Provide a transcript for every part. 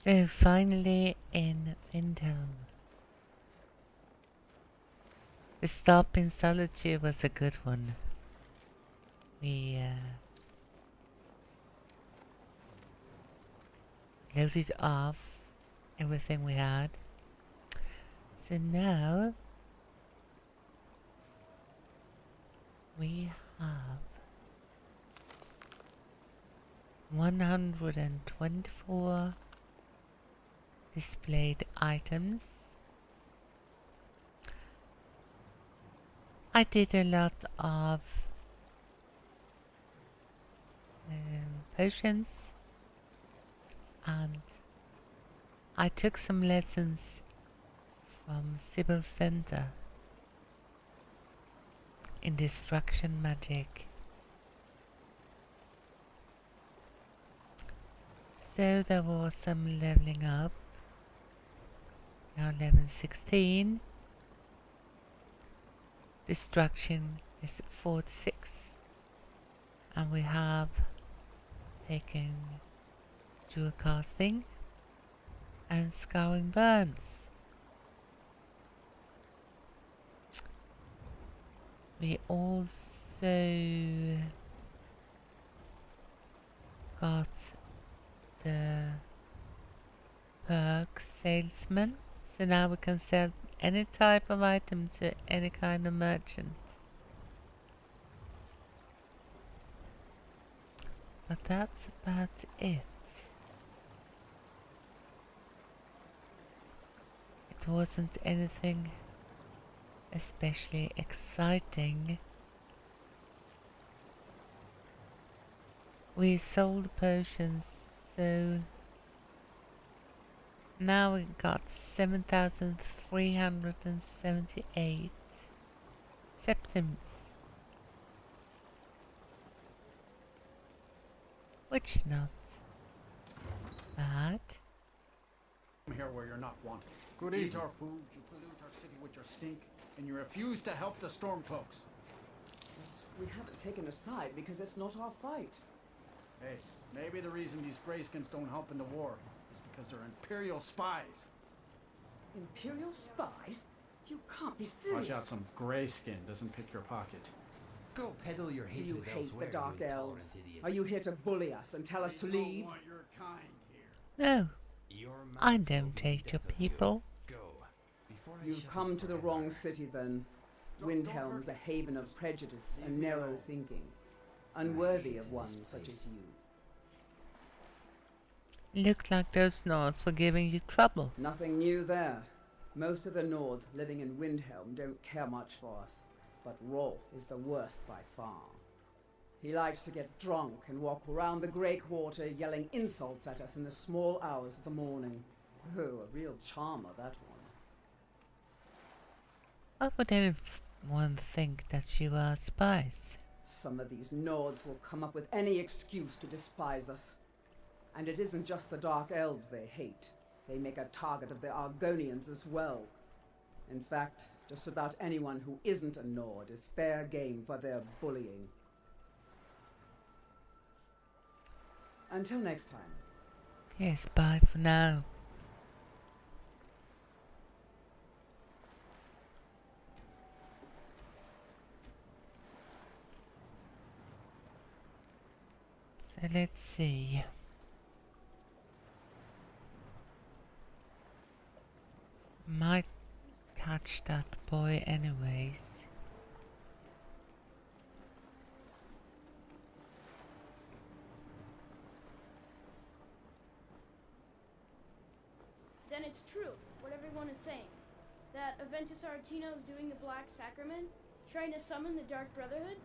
So finally in Vindhelm. The stop in Solitude was a good one. We loaded off everything we had. So now we have 124 displayed items. I did a lot of potions, and I took some lessons from Sybil Center in destruction magic. So there was some leveling up. Now level 16. Destruction is 46. And we have taken dual casting and scouring burns. We also got the perk salesman, so now we can sell any type of item to any kind of merchant. But that's about it. It wasn't anything especially exciting. We sold potions, so now we got 7,378 septims, which not bad. Come here where you're not wanted. Good eat our food, you pollute our city with your stink, and you refuse to help the Stormcloaks. We haven't taken a side because it's not our fight. Hey, maybe the reason these Greyskins don't help in the war is because they're Imperial spies. Imperial spies? You can't be serious. Watch out, some Greyskin doesn't pick your pocket. Go peddle your Do you hatred hate elsewhere, the Dark you Elves? intolerant idiot. Are you here to bully us and tell us to We leave? don't want your kind here. No, Your mouth I will don't be hate the your death of people. You. Go. Before I You've shut come it to the forever. wrong city then. Don't Windhelm's a hurt me. haven of Just prejudice leave and me narrow alone. thinking, unworthy hate of this one such place. as you. Looked like those Nords were giving you trouble. Nothing new there. Most of the Nords living in Windhelm don't care much for us, but Rolf is the worst by far. He likes to get drunk and walk around the Greywater yelling insults at us in the small hours of the morning. Oh, a real charmer, that one. Why would anyone think that you are spies? Some of these Nords will come up with any excuse to despise us. And it isn't just the Dark Elves they hate. They make a target of the Argonians as well. In fact, just about anyone who isn't a Nord is fair game for their bullying. Until next time. Yes, bye for now. So let's see. Might catch that boy anyways. Then it's true, what everyone is saying. That Aventus Aretino is doing the Black Sacrament, trying to summon the Dark Brotherhood?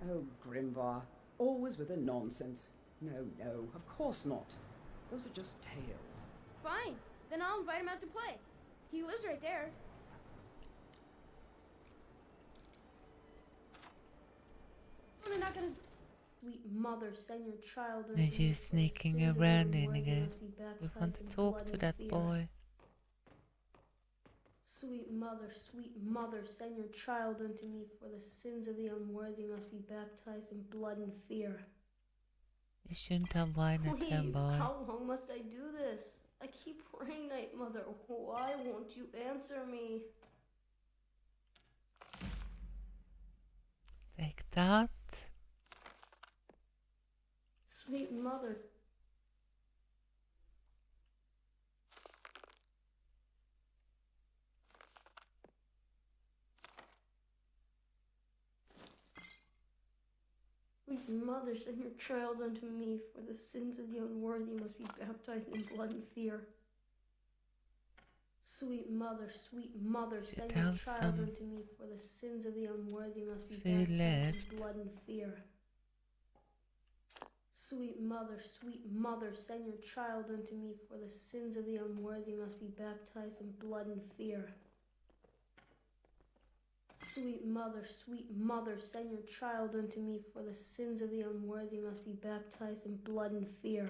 Oh, Grimvar. Always with the nonsense. No, no, of course not. Those are just tales. Fine, then I'll invite him out to play. He lives right there. I'm gonna knock on his... Sweet mother, send your child unto Are me, you for the sneaking sins of the around, unworthy Inigo? must be We baptized want to in talk blood to and that fear. boy. Sweet mother, send your child unto me, for the sins of the unworthy must be baptized in blood and fear. You shouldn't have wine at home, Please, boy. how long must I do this? I keep praying, Night Mother. Why won't you answer me? Take that. Sweet Mother. Sweet Mother, send your child unto me, for the sins of the unworthy must be baptized in blood and fear. Sweet Mother, send your child unto me, for the sins of the unworthy must be baptized in blood and fear. Sweet Mother, send your child unto me, for the sins of the unworthy must be baptized in blood and fear. Sweet Mother, send your child unto me, for the sins of the unworthy must be baptized in blood and fear.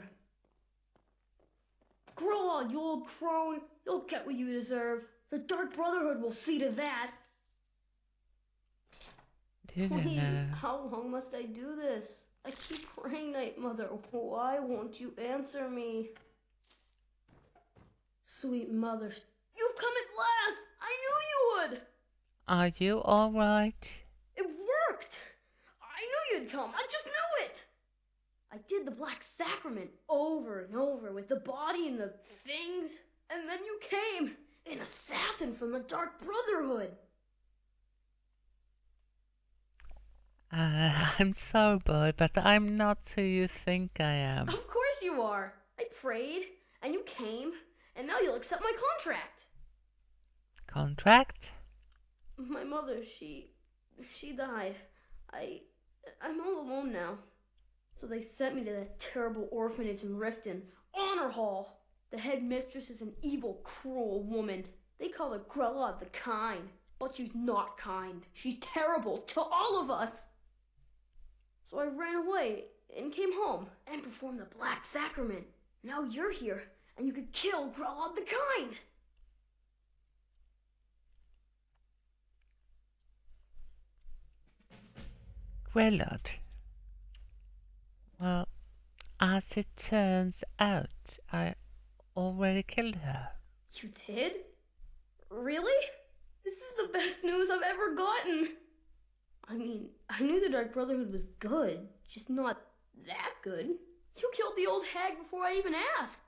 Grow, you old crone! You'll get what you deserve. The Dark Brotherhood will see to that. Please, how long must I do this? I keep praying, Night Mother. Why won't you answer me? Sweet Mother, you've come at last! I knew you would! Are you alright? It worked! I knew you'd come! I just knew it! I did the Black Sacrament over and over with the body and the things, and then you came, an assassin from the Dark Brotherhood. I'm sorry, boy, but I'm not who you think I am. Of course you are. I prayed, and you came, and now you'll accept my contract. Contract? My mother, she died. I'm all alone now. So they sent me to that terrible orphanage in Riften, Honor Hall. The headmistress is an evil, cruel woman. They call her Grella the Kind, but she's not kind. She's terrible to all of us. So I ran away and came home and performed the Black Sacrament. Now you're here, and you could kill Grella the Kind. Grelod. Well, as it turns out, I already killed her. You did? Really? This is the best news I've ever gotten. I mean, I knew the Dark Brotherhood was good, just not that good. You killed the old hag before I even asked.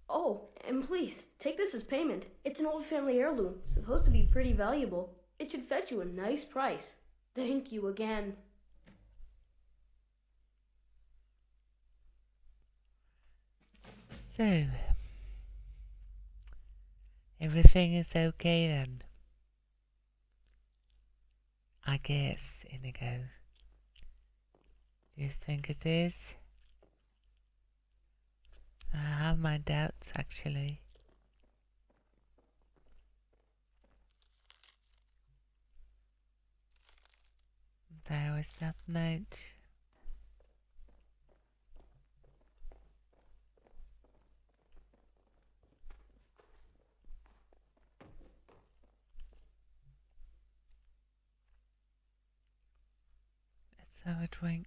Oh, and please, take this as payment. It's an old family heirloom, supposed to be pretty valuable. It should fetch you a nice price. Thank you again. So, everything is okay then? I guess, Inigo. Do you think it is? I have my doubts, actually. There was that note. Let's have a drink.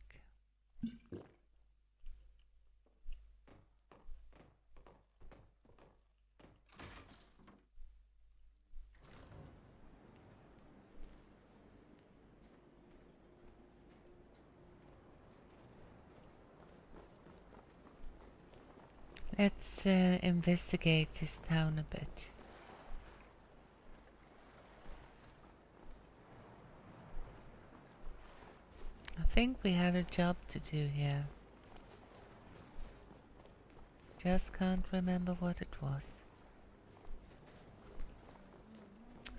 Let's investigate this town a bit. I think we had a job to do here. Just can't remember what it was.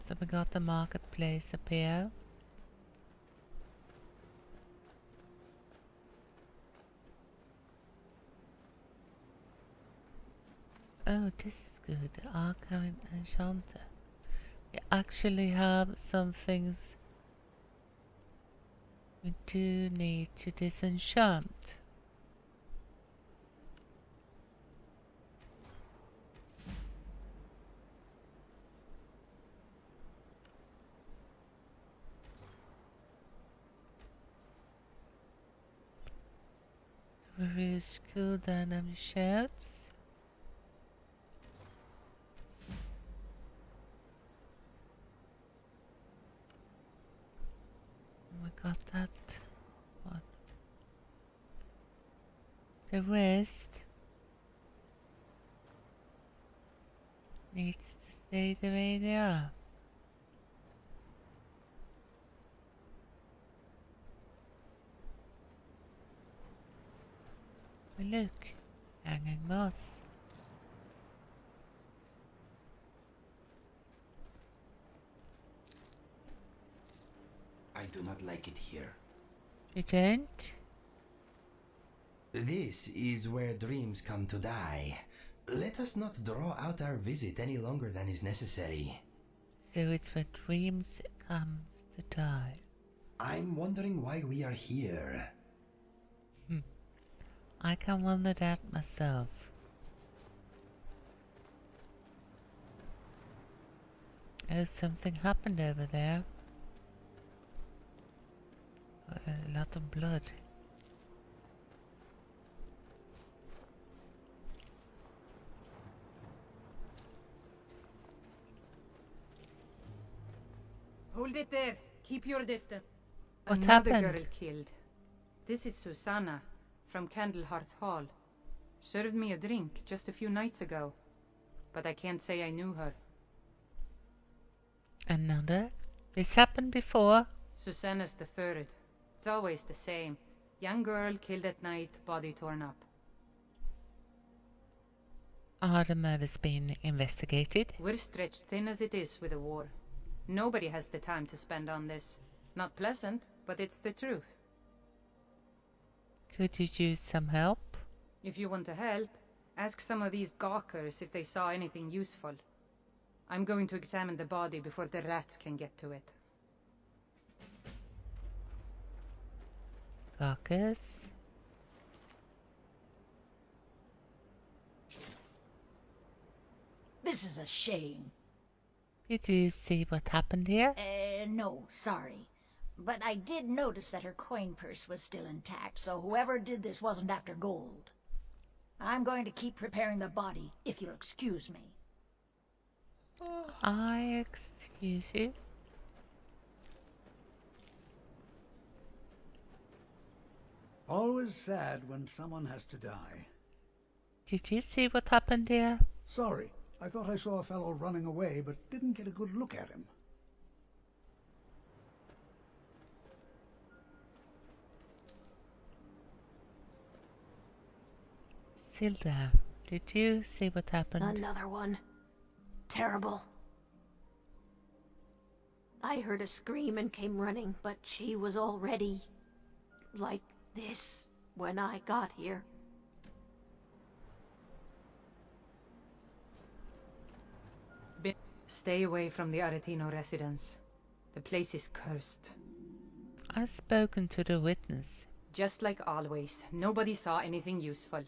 So we got the marketplace up here. Oh, this is good. Arcane Enchanter. We actually have some things we do need to disenchant. Reduce cooldown of your shouts. We got that one. The rest needs to stay the way they are. Look, hanging moss. I do not like it here. You don't? This is where dreams come to die. Let us not draw out our visit any longer than is necessary. So it's where dreams comes to die. I'm wondering why we are here. I can wonder that myself. Oh, something happened over there. A lot of blood. Hold it there. Keep your distance. What Another happened? girl killed. This is Susanna from Candlehearth Hall. Served me a drink just a few nights ago, but I can't say I knew her. Another? This happened before? Susanna's the third. It's always the same. Young girl killed at night, body torn up. Are the murders being investigated? We're stretched thin as it is with the war. Nobody has the time to spend on this. Not pleasant, but it's the truth. Could you use some help? If you want to help, ask some of these gawkers if they saw anything useful. I'm going to examine the body before the rats can get to it. Gawkers? This is a shame. Did you see what happened here? No, sorry. But I did notice that her coin purse was still intact, so whoever did this wasn't after gold. I'm going to keep preparing the body, if you'll excuse me. I excuse you. Always sad when someone has to die. Did you see what happened here? Sorry, I thought I saw a fellow running away, but didn't get a good look at him. Silda, did you see what happened? Another one. Terrible. I heard a scream and came running, but she was already like this when I got here. Stay away from the Aretino residence. The place is cursed. I've spoken to the witness. Just like always, nobody saw anything useful.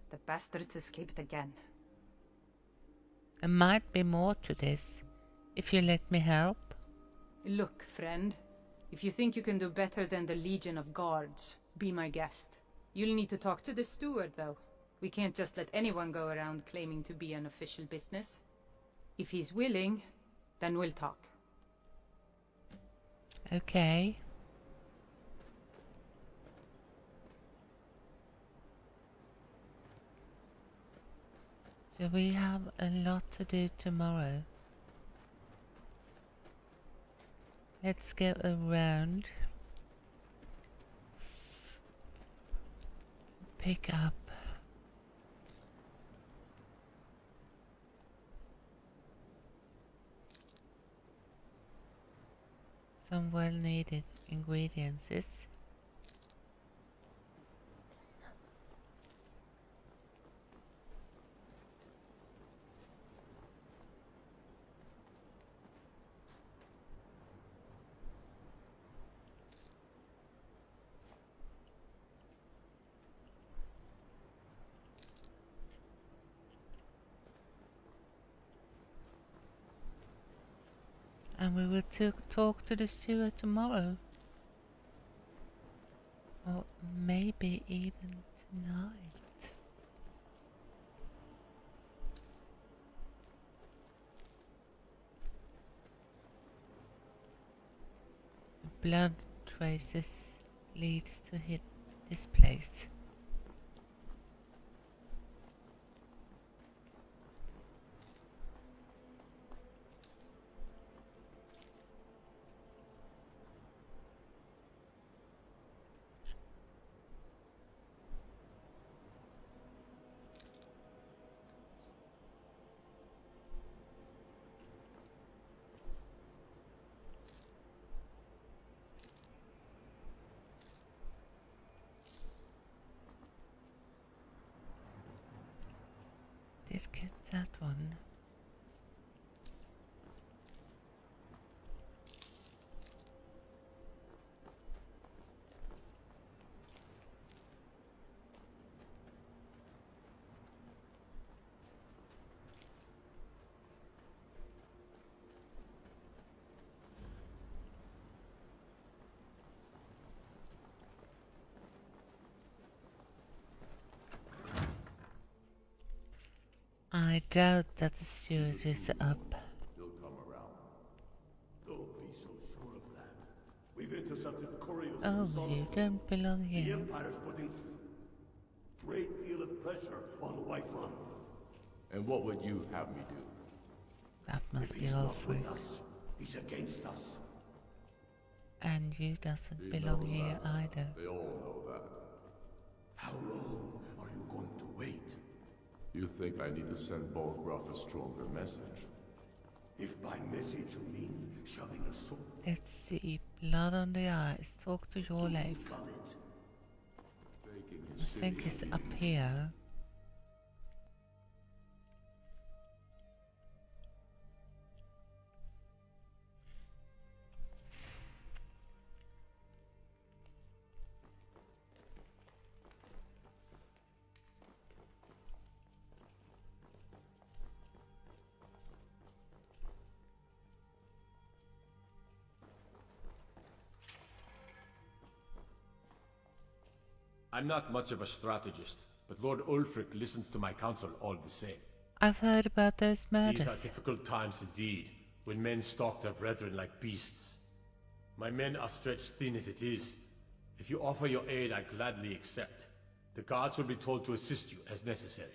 The bastards escaped again. There might be more to this, if you let me help. Look, friend. If you think you can do better than the Legion of Guards, be my guest. You'll need to talk to the steward, though. We can't just let anyone go around claiming to be an official business. If he's willing, then we'll talk. Okay. So we have a lot to do tomorrow. Let's go around. Pick up some well needed ingredients. And we will talk to the steward tomorrow. Or maybe even Nice. Blood traces leads to hit this place. Did get that one. I doubt that the steward is up. They'll come around. Don't be so sure of that. We've intercepted couriers Oh, from you Solomon. don't belong The here. Empire's putting great deal of pressure on White Run. And what would you have me do? That must If be he's all not free. with us, he's against us. And you doesn't He belong knows here that. either. They all know that. How long are you going to wait? You think I need to send Borgruff a stronger message? If by message you mean shoving a sword, Let's see. Blood on the eyes. Talk to your life. got it. Taking I his think city it's and up here. I'm not much of a strategist, but Lord Ulfric listens to my counsel all the same. I've heard about those These are murders. difficult times indeed, when men stalk their brethren like beasts. My men are stretched thin as it is. If you offer your aid, I gladly accept. The guards will be told to assist you as necessary.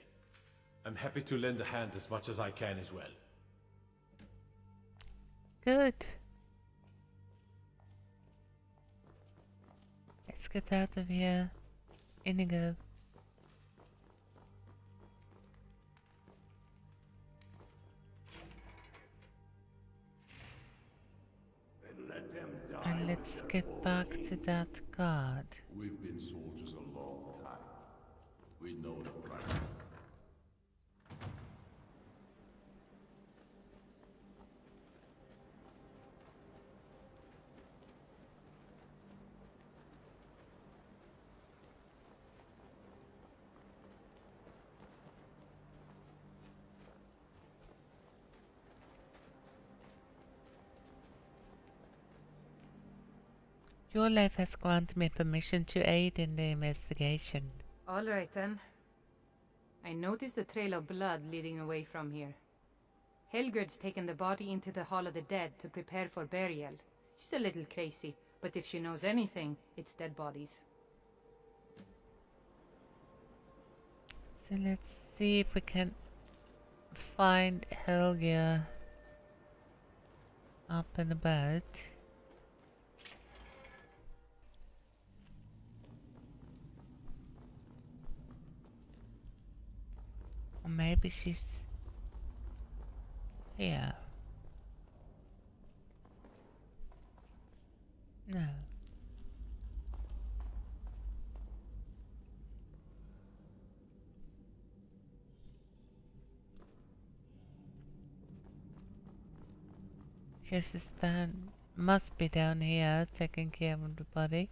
I'm happy to lend a hand as much as I can as well. Good. Let's get out of here. Inigo. And let them die. And let's get back to that guard. We've been soldiers a long time. We know the price. Your life has granted me permission to aid in the investigation. All right then. I noticed a trail of blood leading away from here. Helgerd's taken the body into the Hall of the Dead to prepare for burial. She's a little crazy, but if she knows anything, it's dead bodies. So let's see if we can find Helga up and about. Or maybe she's here. No. She's down, must be down here taking care of the body.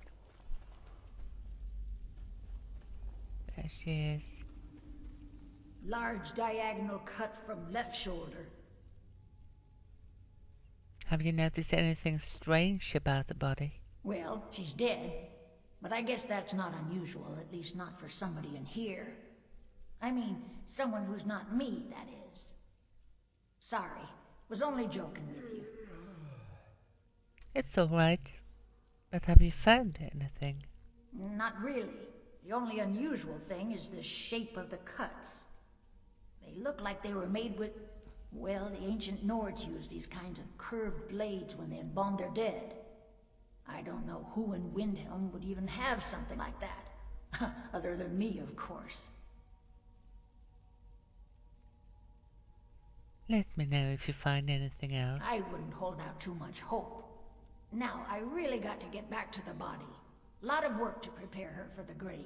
There she is. Large diagonal cut from left shoulder. Have you noticed anything strange about the body? Well, she's dead. But I guess that's not unusual, at least not for somebody in here. I mean, someone who's not me, that is. Sorry, was only joking with you. It's alright. But have you found anything? Not really. The only unusual thing is the shape of the cuts. They look like they were made with... Well, the ancient Nords used these kinds of curved blades when they embalmed their dead. I don't know who in Vindhelm would even have something like that. Other than me, of course. Let me know if you find anything else. I wouldn't hold out too much hope. Now, I really got to get back to the body. Lot of work to prepare her for the grave.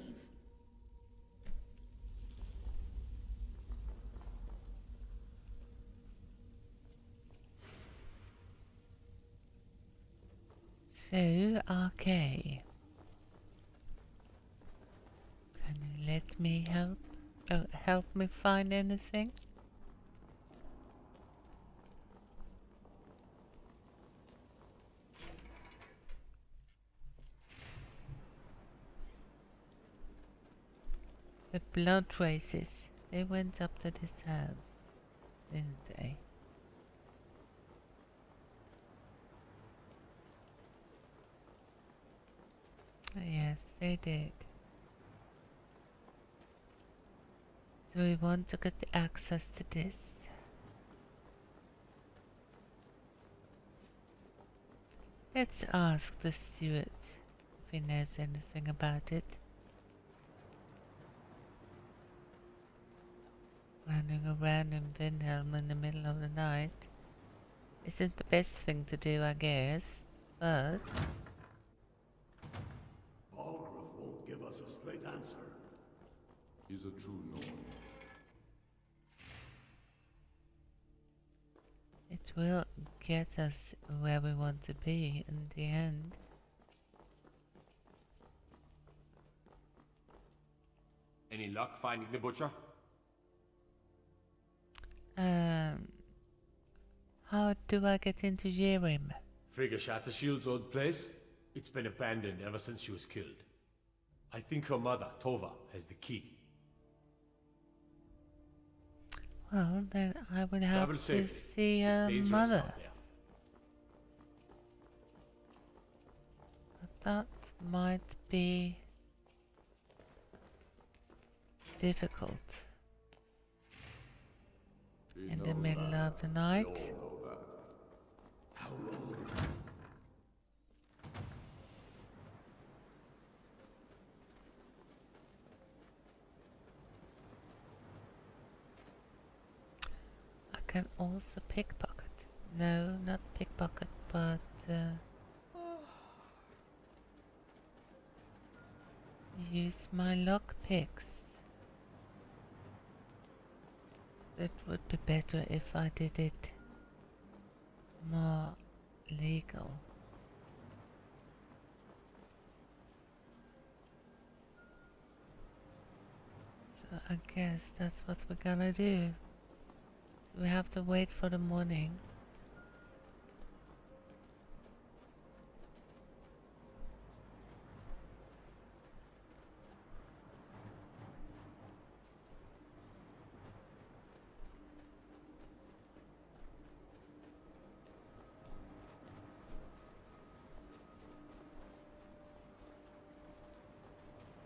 So, okay. Can you let me help me find anything? The blood traces, they went up to this house, didn't they? Yes, they did. So we want to get the access to this. Let's ask the steward if he knows anything about it. Running around in Vindhelm in the middle of the night isn't the best thing to do, I guess, but... Balgruuf won't give us a straight answer. He's a true Nord. It will get us where we want to be in the end. Any luck finding the butcher? How do I get into Yerim? Frigga Shattershield's old place? It's been abandoned ever since she was killed. I think her mother, Tova, has the key. Well, then I would have Travel to safely. see It's her dangerous mother. out there. But that might be difficult. He In the knows middle that. of the night. We all know that. How long? I can also pickpocket. No, not pickpocket, but use my lockpicks. It would be better if I did it more legal. So I guess that's what we're gonna do. We have to wait for the morning.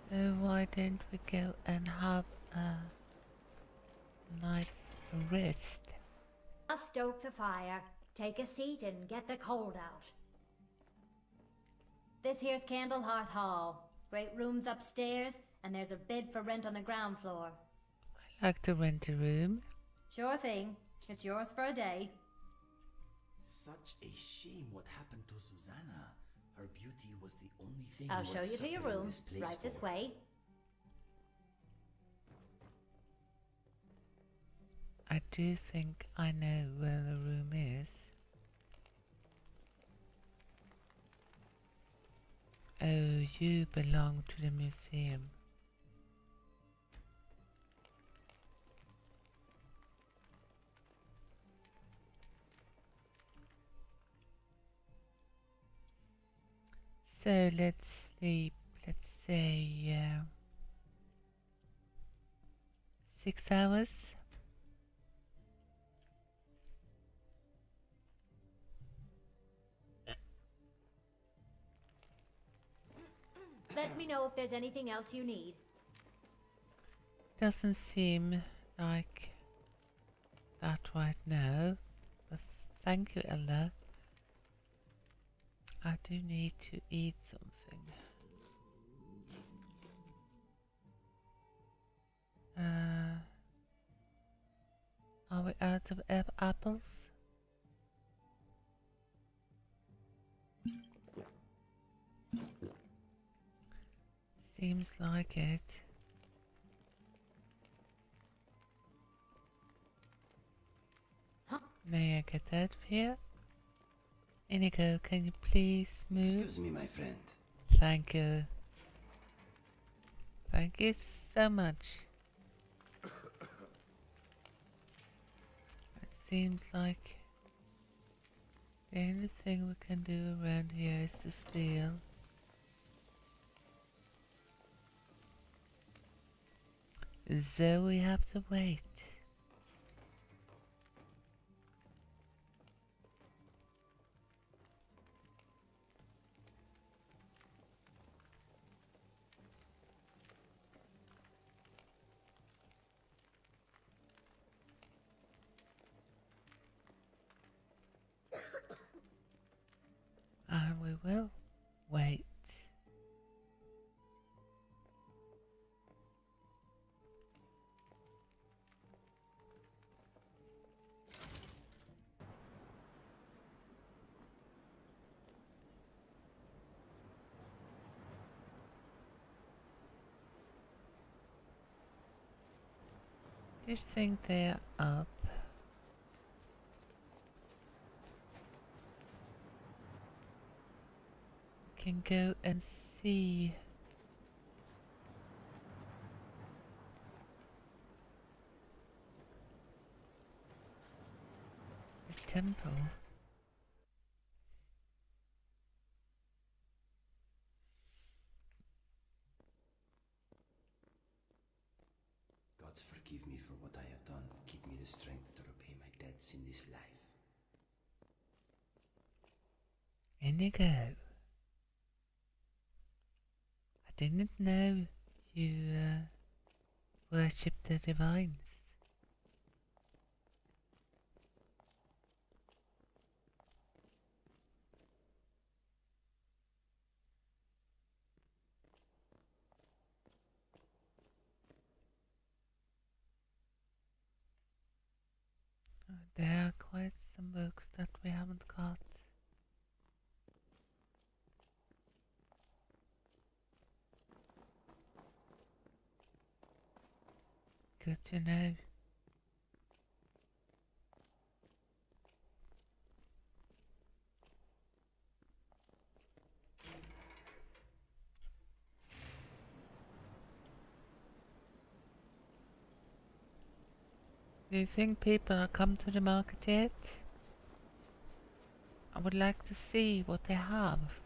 So why don't we go and have a night's rest? I'll stoke the fire, take a seat and get the cold out. This here's Candlehearth Hall. Great rooms upstairs, and there's a bed for rent on the ground floor. I like to rent a room. Sure thing. It's yours for a day. Such a shame what happened to Susanna. Her beauty was the only thing I'll worth show you to your suffering room, this place right this for. way. I do think I know where the room is. Oh, you belong to the museum. So let's sleep. Let's say 6 hours. Let me know if there's anything else you need. Doesn't seem like that right now, but thank you, Ella. I do need to eat something. Are we out of apples? Seems like it. May I get out of here? Inigo, can you please move? Excuse me, my friend. Thank you. Thank you so much. It seems like the only thing we can do around here is to steal. So we have to wait. And we will wait. Do you think they're up? Can go and see. The temple. Gods forgive me for what I have done. Give me the strength to repay my debts in this life. Inigo. I didn't know you worship the divines. There are quite some books that we haven't got. Good to know. Do you think people have come to the market yet? I would like to see what they have.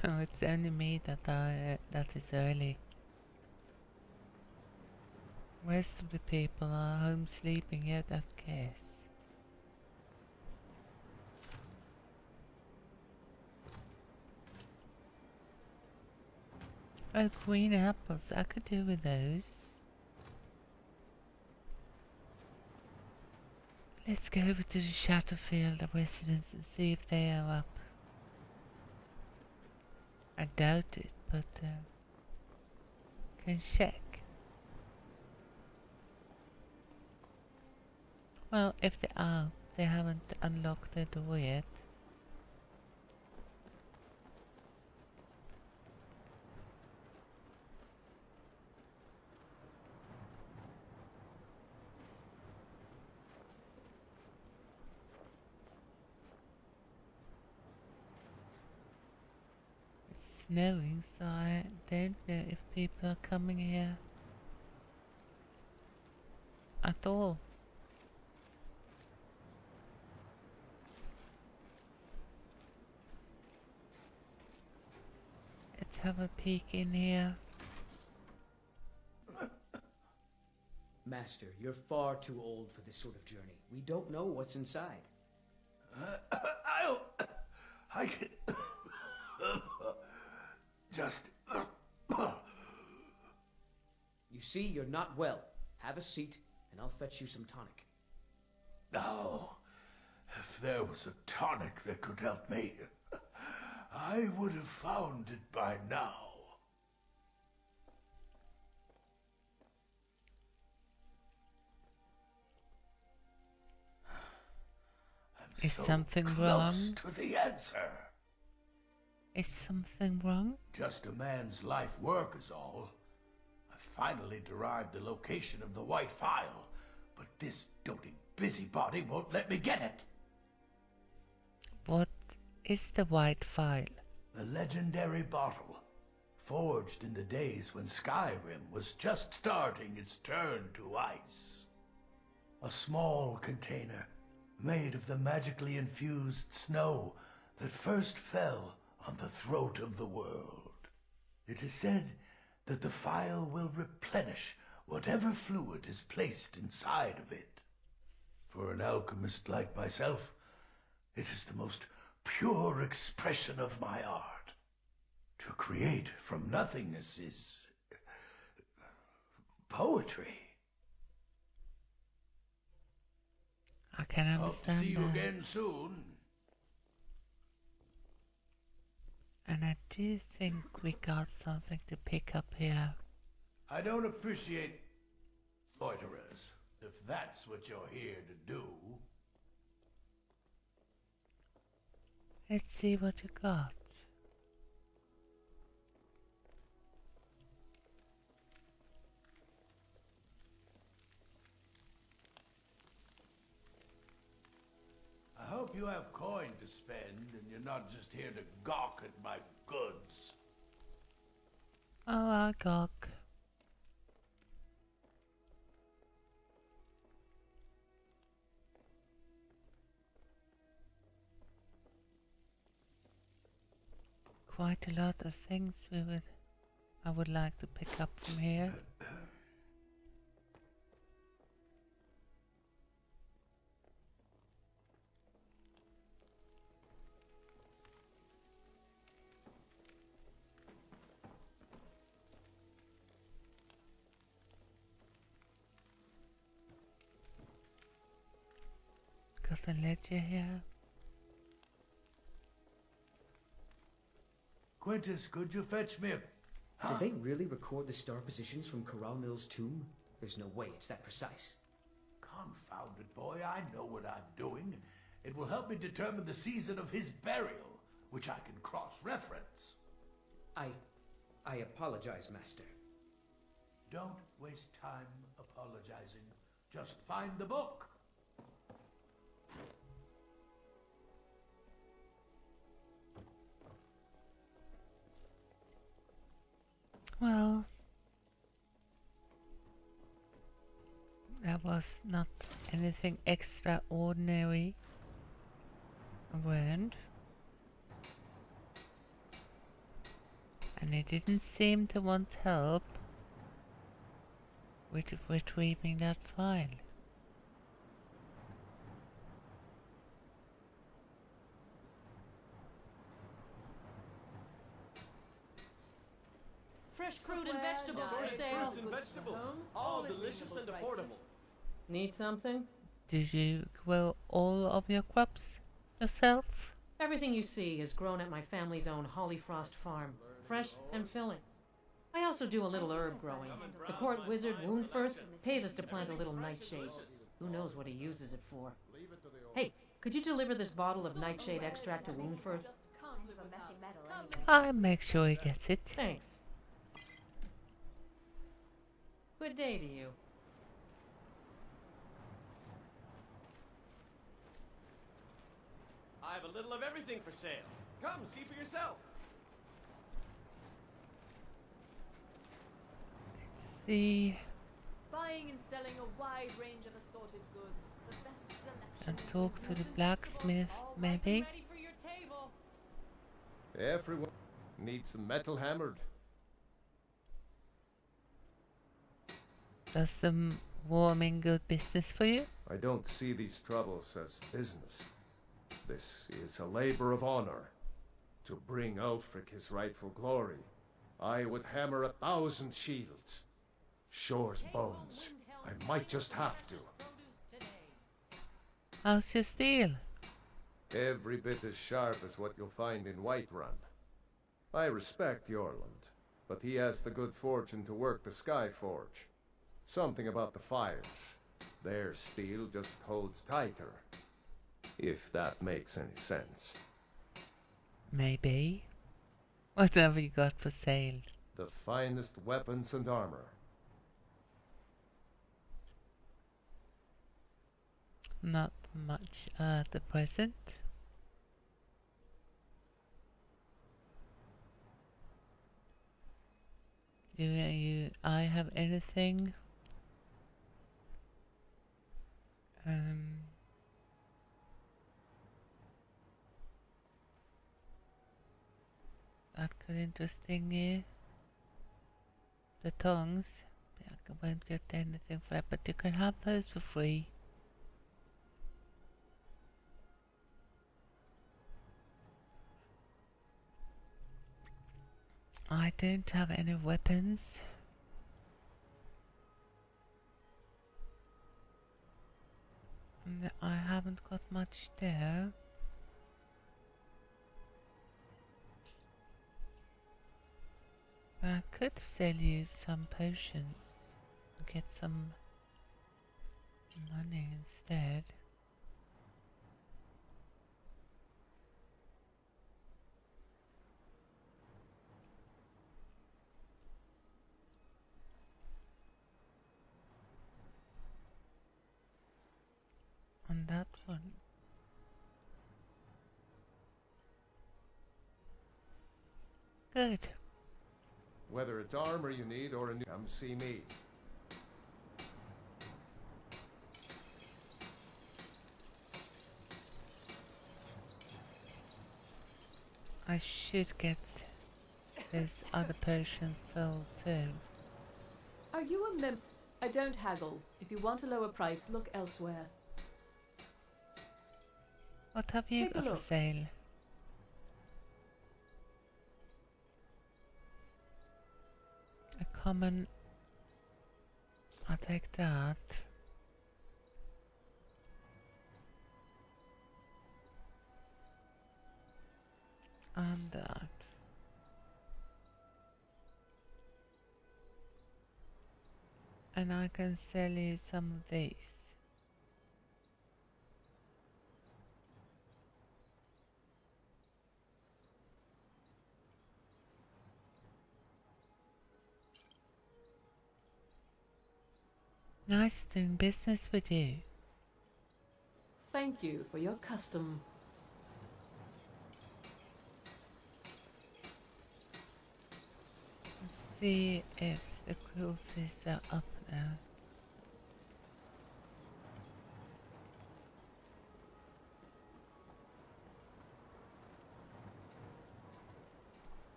Oh, it's only me that is early. Rest of the people are home sleeping yet, I guess. Oh, green apples, I could do with those. Let's go over to the Shadowfield residence and see if they are up. I doubt it, but can check. Well, if they are, they haven't unlocked their door yet. snowing, so I don't know if people are coming here at all. Let's have a peek in here. Master, you're far too old for this sort of journey. We don't know what's inside. I can just. You see, you're not well. Have a seat, and I'll fetch you some tonic. Oh, if there was a tonic that could help me, I would have found it by now. Is so something close wrong? To the answer. Is something wrong? Just a man's life work is all. I finally derived the location of the white phial, but this doting busybody won't let me get it. What is the white phial? A legendary bottle, forged in the days when Skyrim was just starting its turn to ice. A small container made of the magically infused snow that first fell on the throat of the world. It is said that the phial will replenish whatever fluid is placed inside of it. For an alchemist like myself, it is the most pure expression of my art. To create from nothingness is poetry. I can Hope to understand see you that. again soon. And I do think we got something to pick up here. I don't appreciate loiterers, if that's what you're here to do. Let's see what you got. I hope you have coin to spend and you're not just here to gawk at my goods. Oh, I gawk. Quite a lot of things I would like to pick up from here. Got a ledger here. Quintus, could you fetch me a... Did they really record the star positions from Corral Mill's tomb? There's no way it's that precise. Confounded boy, I know what I'm doing. It will help me determine the season of his burial, which I can cross-reference. I apologize, Master. Don't waste time apologizing. Just find the book. Well, that was not anything extraordinary around. And it didn't seem to want help with retrieving that file. Fresh fruit and vegetables for sale. Fruits and vegetables, all delicious and affordable. Need something? Did you grow all of your crops yourself? Everything you see is grown at my family's own Hollyfrost farm, fresh and filling. I also do a little herb growing. The court wizard, Woundfirth, pays us to plant a little nightshade. Who knows what he uses it for? Hey, could you deliver this bottle of nightshade extract to Woundfirth? I'll make sure he gets it. Thanks. Good day to you. I have a little of everything for sale. Come, see for yourself. see. Buying and selling a wide range of assorted goods. The best selection. And talk to the blacksmith, maybe. Ready for your table. Everyone needs some metal hammered. Does the warming good business for you? I don't see these troubles as business. This is a labor of honor. To bring Ulfric his rightful glory, I would hammer 1,000 shields. Shore's bones. I might just have to. How's your steel? Every bit as sharp as what you'll find in Whiterun. I respect Jorland, but he has the good fortune to work the Skyforge. Something about the fires. Their steel just holds tighter. If that makes any sense. Maybe. What have you got for sale? The finest weapons and armor. Not much at the present. Do I have anything? That could interesting you. The tongues. I won't get anything for that, but you can have those for free. I don't have any weapons. I haven't got much there. I could sell you some potions and get some money instead. On that one. Good. Whether it's armor you need or a new, come see me. I should get those other potions sold too. Are you a mem? I don't haggle. If you want a lower price, look elsewhere. What have you Take a got for look. sale? A common. I'll take that. And that. And I can sell you some of these. Nice doing business with you. Thank you for your custom. Let's see if the cruelties are up now.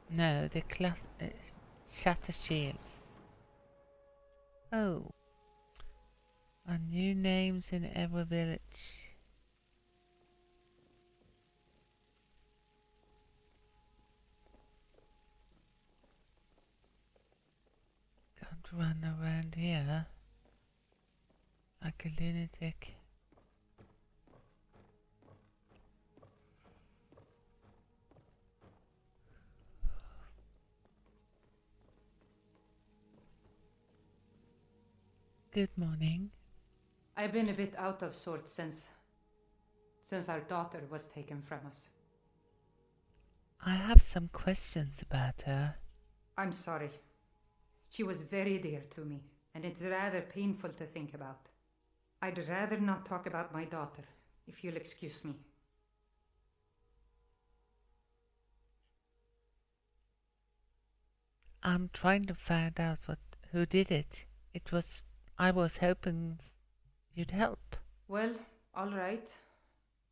No, the shatter shields. Oh. Are new names in every village. Can't run around here like a lunatic. Good morning. I've been a bit out of sorts since our daughter was taken from us. I have some questions about her. I'm sorry. She was very dear to me, and it's rather painful to think about. I'd rather not talk about my daughter, if you'll excuse me. I'm trying to find out who did it. I was hoping you'd help. Well, alright.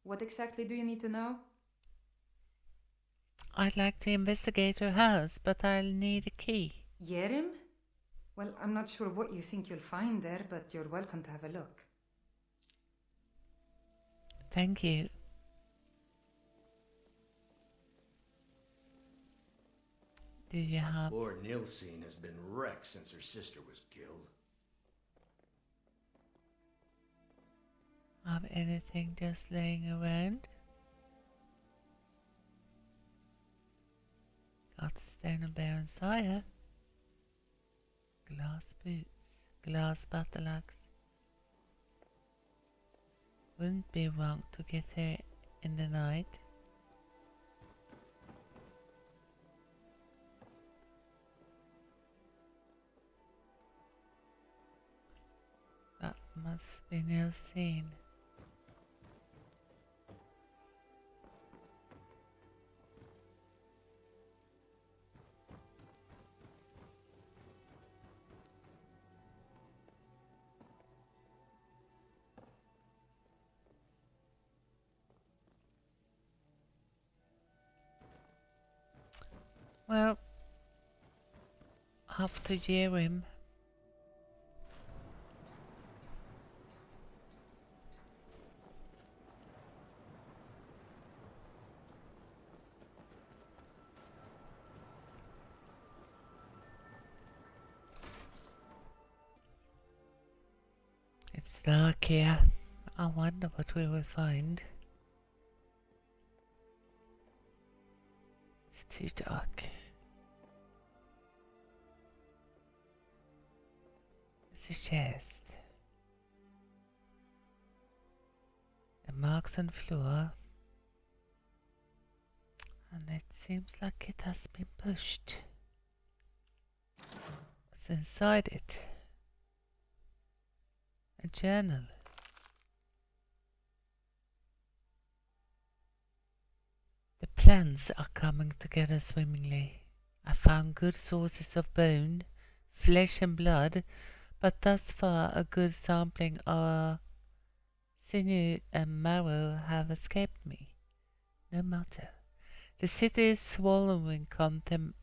What exactly do you need to know? I'd like to investigate her house, but I'll need a key. Yerim? Well, I'm not sure what you think you'll find there, but you're welcome to have a look. Thank you. Do you have... Poor Nilsine has been wrecked since her sister was killed. Have anything just laying around? Got stone and bear and sire. Glass boots. Glass battle axe. Wouldn't be wrong to get her in the night. That must be Nilsine. Well, have to jeer him. It's dark here. I wonder what we will find. It's too dark. It's a chest. The marks on the floor. And it seems like it has been pushed. What's inside it? A journal. The plans are coming together swimmingly. I found good sources of bone, flesh and blood, but thus far a good sampling of sinew and marrow have escaped me. No matter. The city is swallowing contemptuous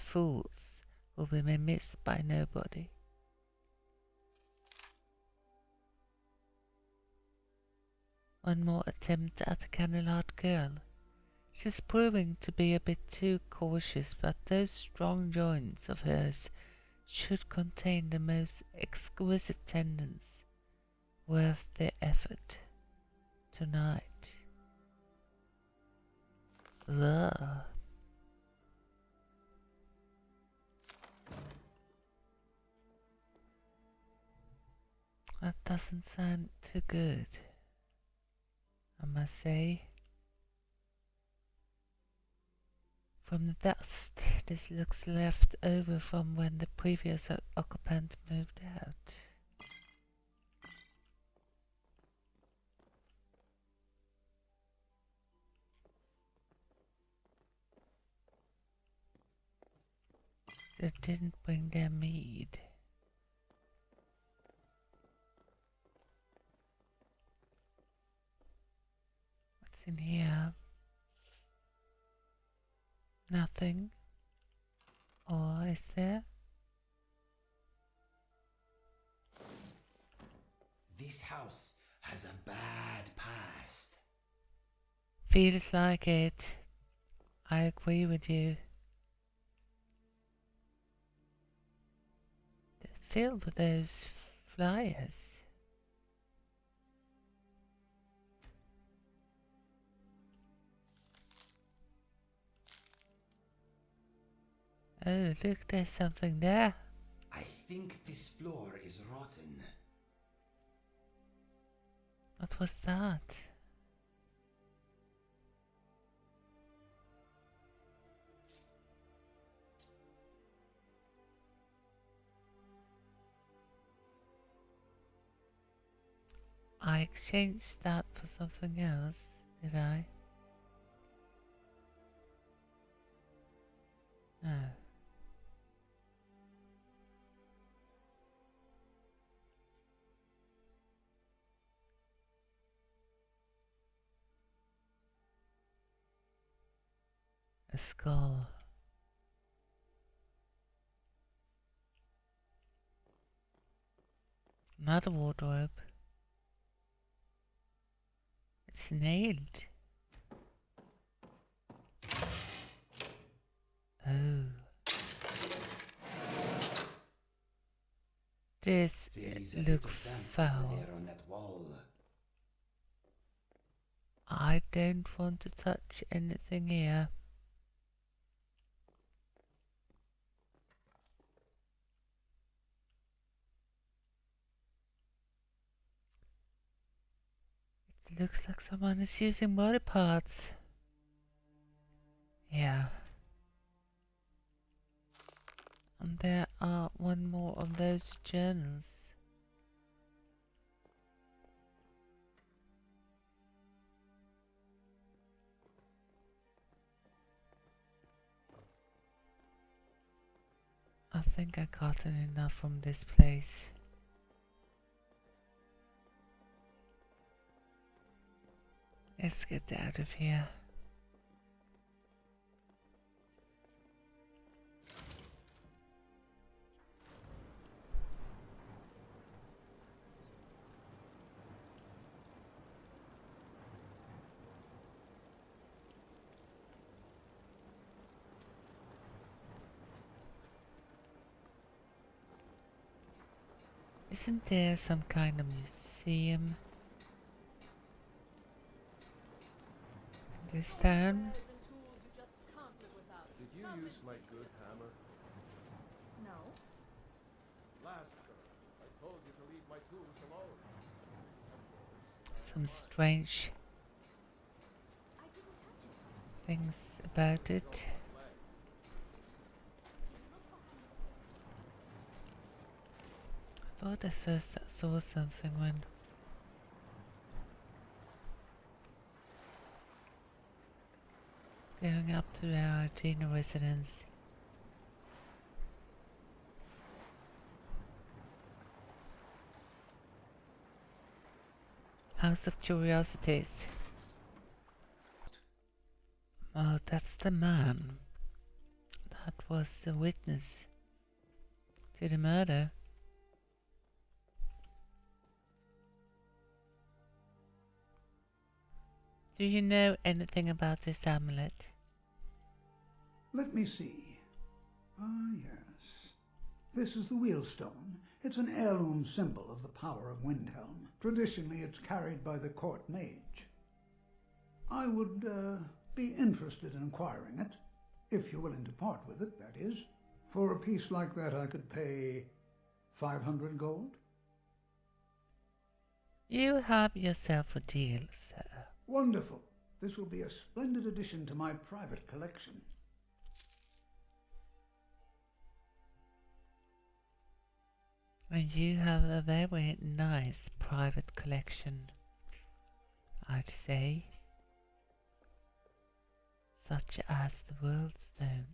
fools who will be missed by nobody. One more attempt at a candlelight girl. She's proving to be a bit too cautious, but those strong joints of hers should contain the most exquisite tendons, worth the effort. Tonight. Ugh. That doesn't sound too good, I must say. From the dust, this looks left over from when the previous occupant moved out. They didn't bring their mead. What's in here? Nothing. Or is there? This house has a bad past. Feels like it. I agree with you. They're filled with those flyers. Oh, look, there's something there. I think this floor is rotten. What was that? I exchanged that for something else, did I? No. A skull. Another wardrobe. It's nailed. Oh. This looks foul. On that wall. I don't want to touch anything here. It looks like someone is using body parts. Yeah. And there are one more of those journals. I think I gotten enough from this place. Let's get out of here. Isn't there some kind of museum in this town? Did you use my good hammer? No. Last girl, I told you to leave my tools alone. Some strange things about it. I thought I saw something when going up to the Argentina residence. House of Curiosities. Well, that's the man that was the witness to the murder. Do you know anything about this amulet? Let me see. Ah, yes. This is the wheelstone. It's an heirloom symbol of the power of Vindhelm. Traditionally, it's carried by the court mage. I would be interested in acquiring it, if you're willing to part with it, that is. For a piece like that, I could pay 500 gold. You have yourself a deal, sir. Wonderful. This will be a splendid addition to my private collection. And you have a very nice private collection, I'd say. Such as the World Stone.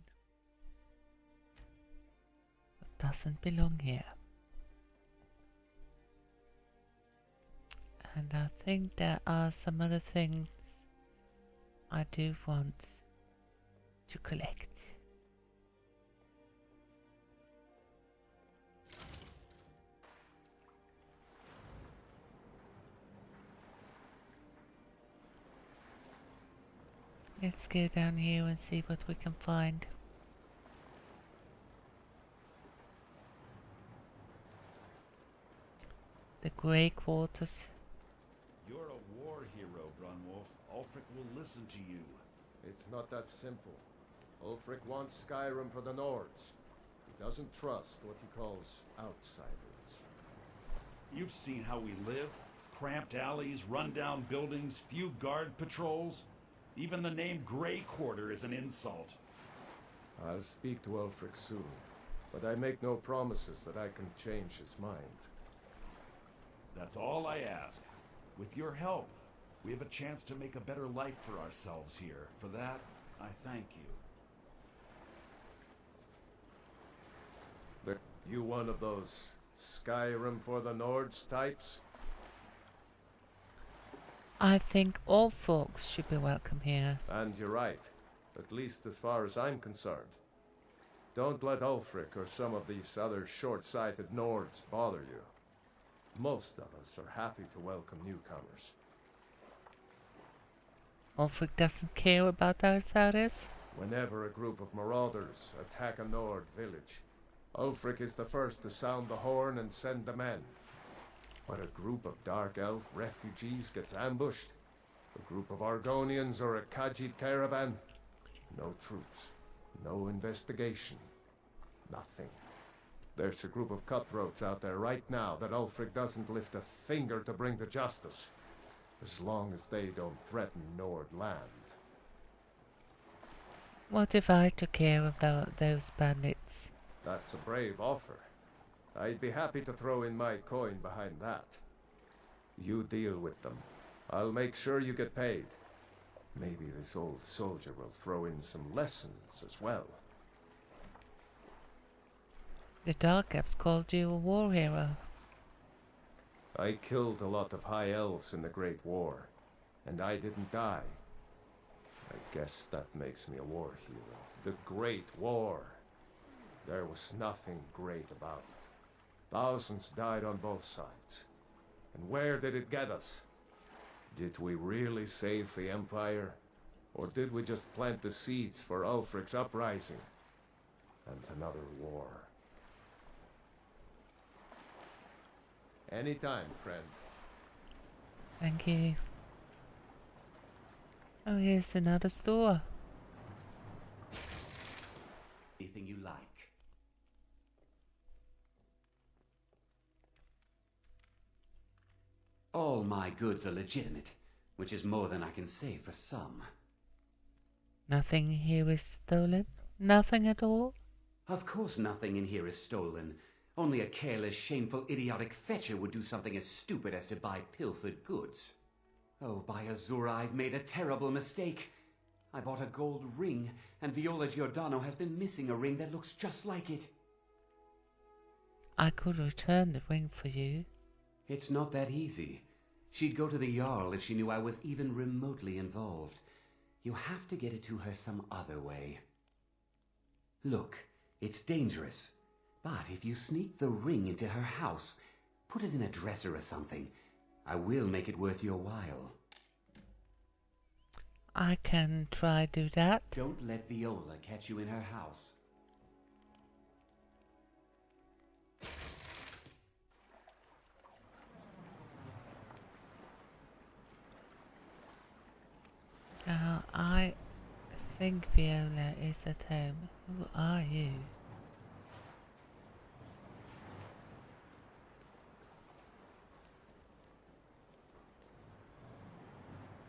That doesn't belong here. And I think there are some other things I do want to collect. Let's go down here and see what we can find. The Grey Quarters. You're a war hero, Brunwolf. Ulfric will listen to you. It's not that simple. Ulfric wants Skyrim for the Nords. He doesn't trust what he calls outsiders. You've seen how we live. Cramped alleys, run-down buildings, few guard patrols. Even the name Grey Quarter is an insult. I'll speak to Ulfric soon, but I make no promises that I can change his mind. That's all I ask. With your help, we have a chance to make a better life for ourselves here. For that, I thank you. You one of those Skyrim for the Nords types? I think all folks should be welcome here. And you're right. at least as far as I'm concerned. Don't let Ulfric or some of these other short-sighted Nords bother you. Most of us are happy to welcome newcomers. Ulfric doesn't care about outsiders? Whenever a group of marauders attack a Nord village, Ulfric is the first to sound the horn and send the men. When a group of Dark Elf refugees gets ambushed, a group of Argonians or a Khajiit caravan, no troops, no investigation, nothing. There's a group of cutthroats out there right now that Ulfric doesn't lift a finger to bring to justice, as long as they don't threaten Nord land. What if I took care of those bandits? That's a brave offer. I'd be happy to throw in my coin behind that. You deal with them. I'll make sure you get paid. Maybe this old soldier will throw in some lessons as well. The Dark Elves called you a war hero. I killed a lot of high elves in the Great War, and I didn't die. I guess that makes me a war hero. The Great War. There was nothing great about it. Thousands died on both sides. And where did it get us? Did we really save the Empire? Or did we just plant the seeds for Ulfric's uprising? And another war. Anytime, friend. Thank you. Oh, here's another store. Anything you like. All my goods are legitimate, which is more than I can say for some. Nothing here is stolen? Nothing at all? Of course nothing in here is stolen. Only a careless, shameful, idiotic fetcher would do something as stupid as to buy pilfered goods. Oh, by Azura, I've made a terrible mistake. I bought a gold ring, and Viola Giordano has been missing a ring that looks just like it. I could return the ring for you. It's not that easy. She'd go to the Jarl if she knew I was even remotely involved. You have to get it to her some other way. Look, it's dangerous. But if you sneak the ring into her house, put it in a dresser or something, I will make it worth your while. I can try do that. Don't let Viola catch you in her house. I think Viola is at home. Who are you?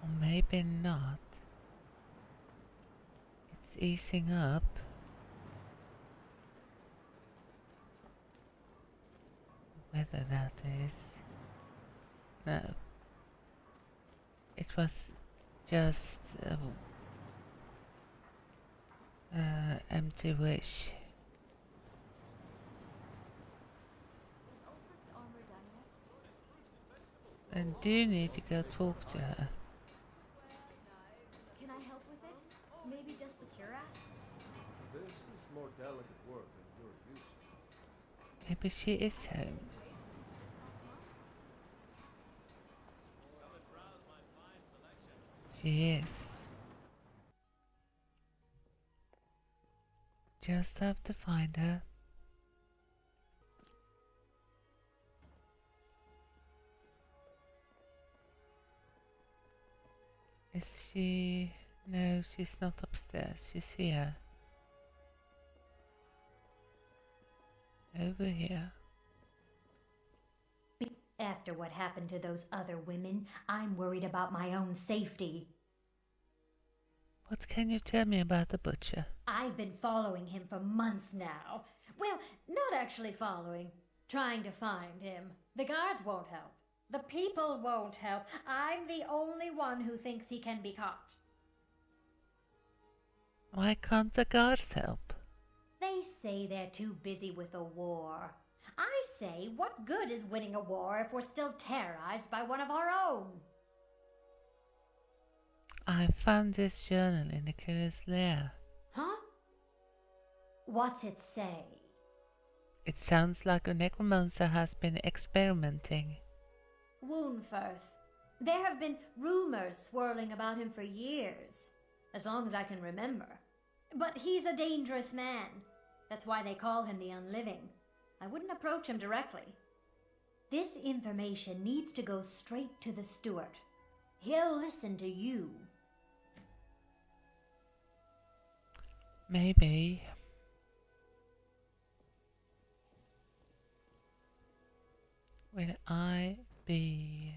Or maybe not. It's easing up. Whether that is... No. It was just empty wish. And do you need to go talk to her? Can I help with it? Maybe just the cuirass? This is more delicate work than you're used to. Maybe she is home. She is. Just have to find her. Is she... No, she's not upstairs. She's here. Over here. After what happened to those other women, I'm worried about my own safety. What can you tell me about the butcher? I've been following him for months now. Well, not actually following. Trying to find him. The guards won't help. The people won't help. I'm the only one who thinks he can be caught. Why can't the guards help? They say they're too busy with the war. I say, what good is winning a war if we're still terrorized by one of our own? I found this journal in the killer's lair. Huh? What's it say? It sounds like a necromancer has been experimenting. Woundfirth. There have been rumors swirling about him for years, as long as I can remember. But he's a dangerous man. That's why they call him the Unliving. I wouldn't approach him directly. This information needs to go straight to the steward. He'll listen to you. Maybe. Will I be...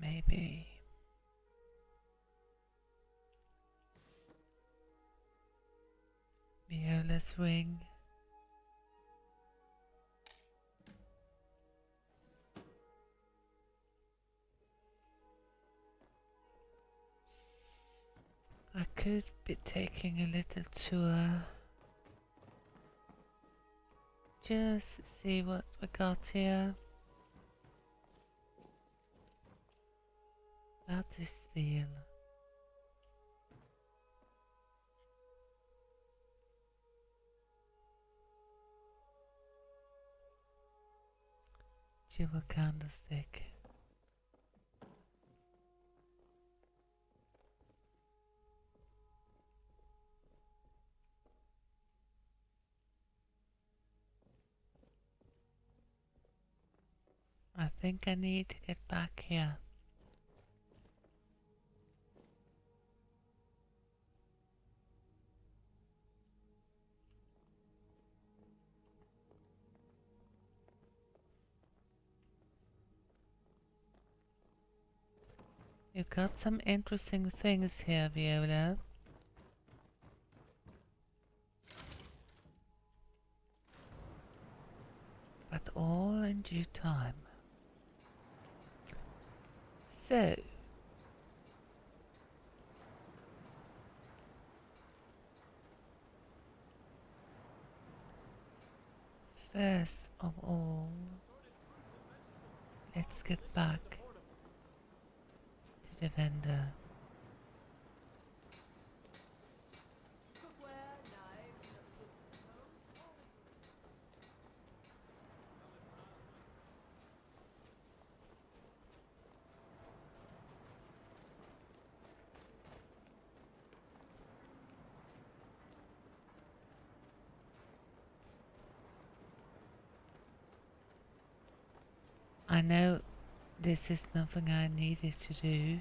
Maybe. Viola's ring. I could be taking a little tour. Just see what we got here. That is steel. Jewel candlestick. I think I need to get back here. You've got some interesting things here, Viola. But all in due time. So, first of all, let's get back to the vendor. I know this is nothing I needed to do.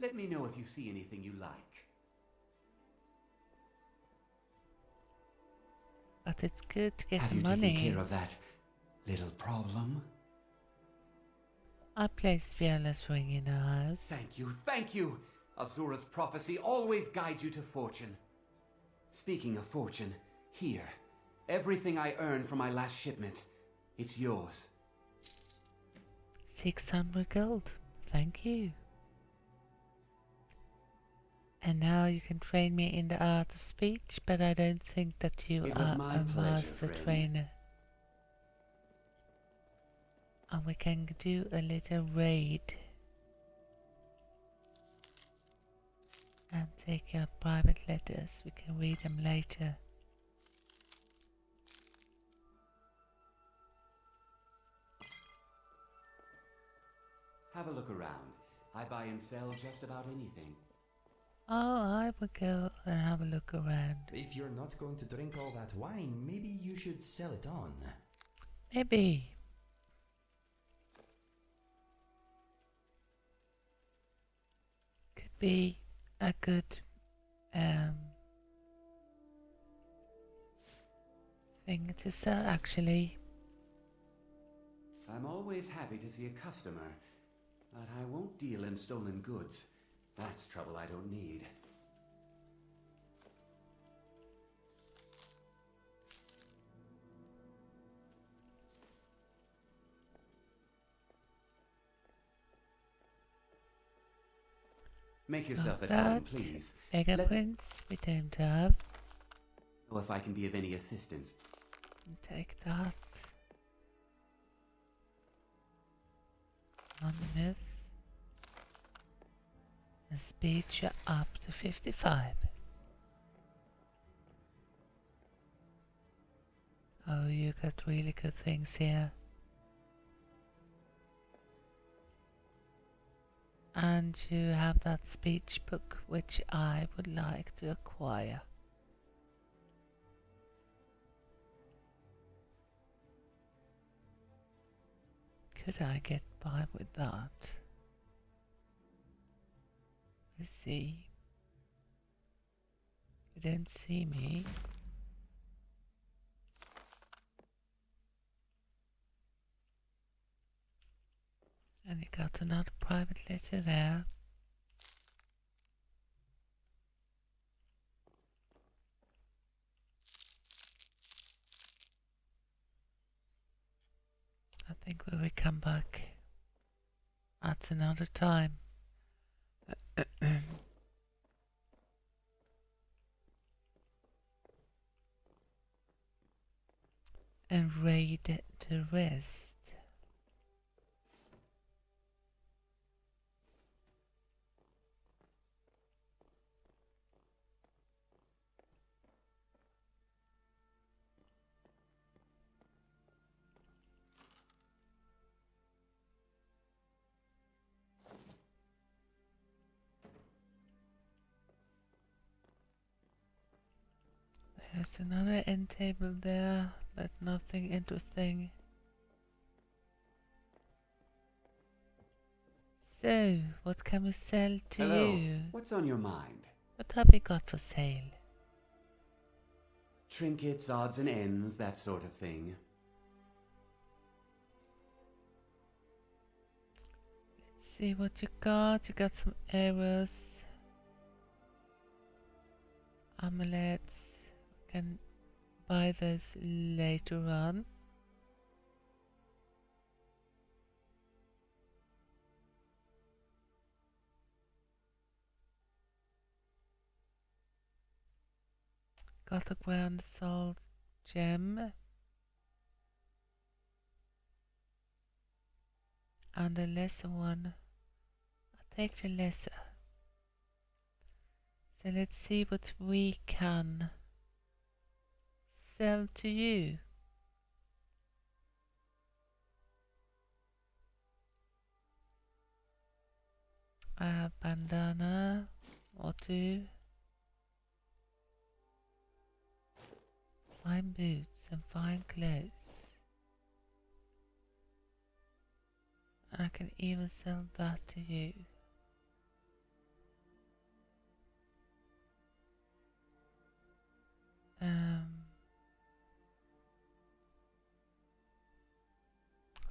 Let me know if you see anything you like. But it's good to get Have the you money. taken care of that little problem? I placed Viola's ring in her house. Thank you, thank you! Azura's prophecy always guides you to fortune. Speaking of fortune, here. Everything I earned from my last shipment. It's yours. 600 gold. Thank you. And now you can train me in the art of speech, but I don't think that you It was are my a pleasure, master friend. trainer. And we can do a little raid. And take your private letters. We can read them later. Have a look around. I buy and sell just about anything. Oh, I will go and have a look around. If you're not going to drink all that wine, maybe you should sell it on. Maybe. Could be a good thing to sell, actually. I'm always happy to see a customer, but I won't deal in stolen goods. That's trouble I don't need. Make yourself Got at home, that. please. Fingerprints we don't have. Know if I can be of any assistance. Take that. One myth. And speed you up to 55. Oh, you got really good things here. And you have that speech book which I would like to acquire. Could I get by with that? Let's see. You don't see me. And you got another private letter there. I think we will come back at another time. And raid the rest. There's another end table there, but nothing interesting. So, what can we sell to Hello. you? What's on your mind? What have we got for sale? Trinkets, odds and ends, that sort of thing. Let's see what you got. You got some arrows, amulets. Can buy those later on. Got a ground salt gem and a lesser one. I'll take the lesser. So let's see what we can sell to you. I have bandana or two, fine boots and fine clothes. And I can even sell that to you.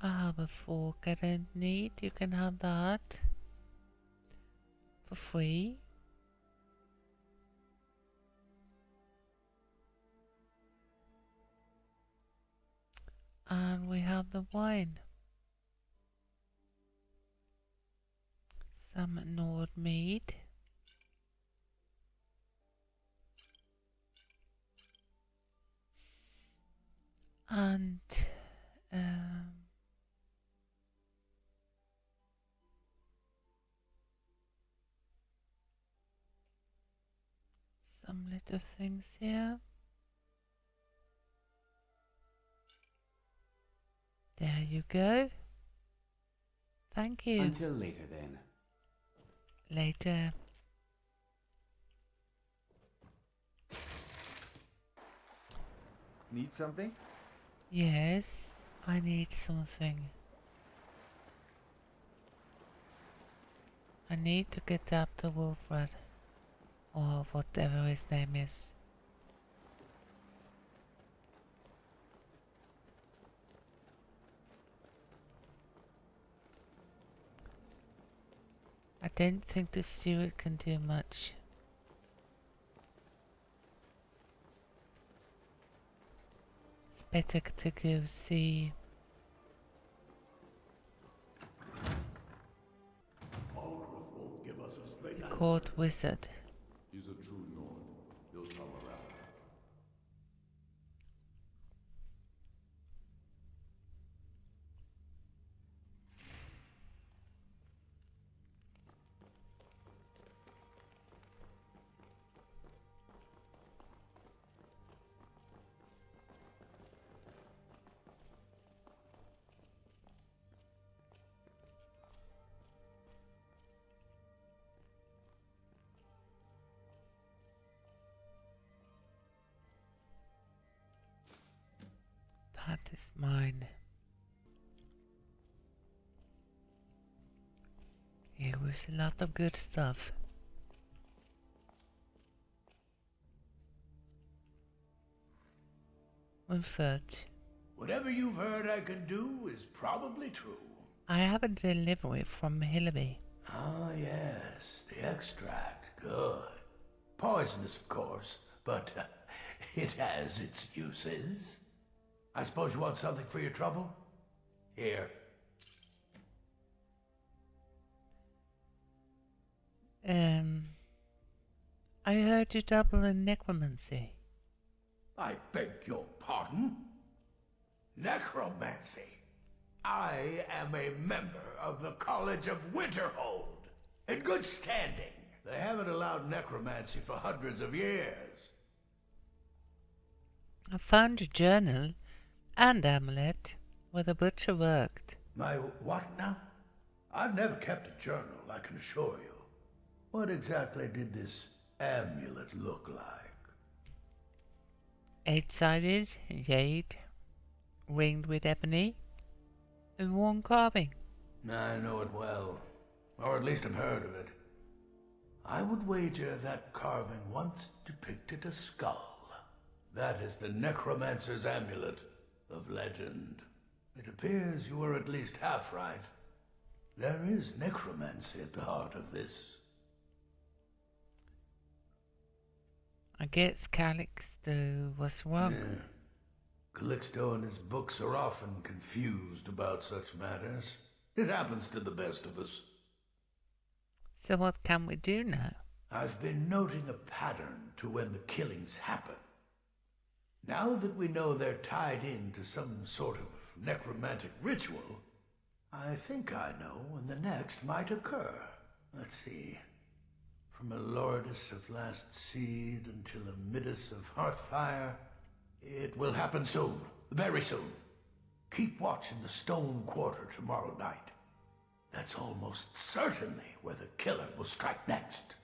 I have a fork I don't need. You can have that for free. And we have the wine. Some Nord mead. And some little things here. There you go. Thank you. Until later then. Later. Need something? Yes, I need something. I need to get up to Wolfred, or whatever his name is. I don't think the steward can do much. It's better to go see. Won't give us a straight court wizard. He's a true Nord. He'll come around. That is mine. Here was a lot of good stuff. One third. Whatever you've heard I can do is probably true. I have a delivery from Hillary. Ah, yes, the extract. Good. Poisonous, of course, but it has its uses. I suppose you want something for your trouble? Here. I heard you dabble in necromancy. I beg your pardon? Necromancy. I am a member of the College of Winterhold, in good standing. They haven't allowed necromancy for hundreds of years. I found a journal and amulet where the butcher worked. My what now? I've never kept a journal, I can assure you. What exactly did this amulet look like? 8-sided, jade, ringed with ebony, and worn carving. I know it well, or at least I've heard of it. I would wager that carving once depicted a skull. That is the necromancer's amulet of legend. It appears you were at least half right. There is necromancy at the heart of this. I guess Calixto was wrong. Yeah. Calixto and his books are often confused about such matters. It happens to the best of us. So what can we do now? I've been noting a pattern to when the killings happen. Now that we know they're tied into some sort of necromantic ritual, I think I know when the next might occur. Let's see. From a Lordess of Last Seed until a Midas of Hearthfire, it will happen soon, very soon. Keep watch in the Stone Quarter tomorrow night. That's almost certainly where the killer will strike next.